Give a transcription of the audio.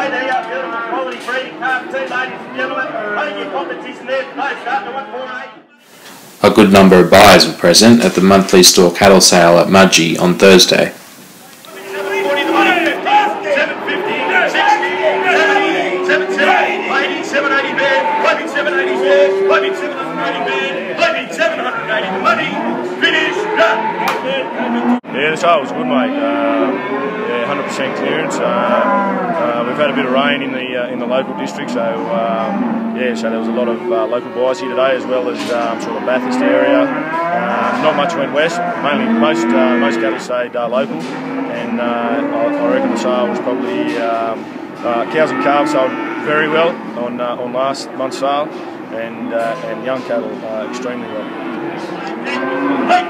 there, beautiful quality breeding calf too, ladies and gentlemen. Only your competition there today, starting at 148. A good number of buyers were present at the monthly store cattle sale at Mudgee on Thursday. Yeah, the sale was good, mate. Yeah, 100% clearance. We've had a bit of rain in the local district, so yeah, so there was a lot of local buyers here today, as well as sort of Bathurst area. Not much went west. Mainly most cattle stayed local, and I reckon the sale was probably cows and calves sold very well on last month's sale, and young cattle extremely well. Hey,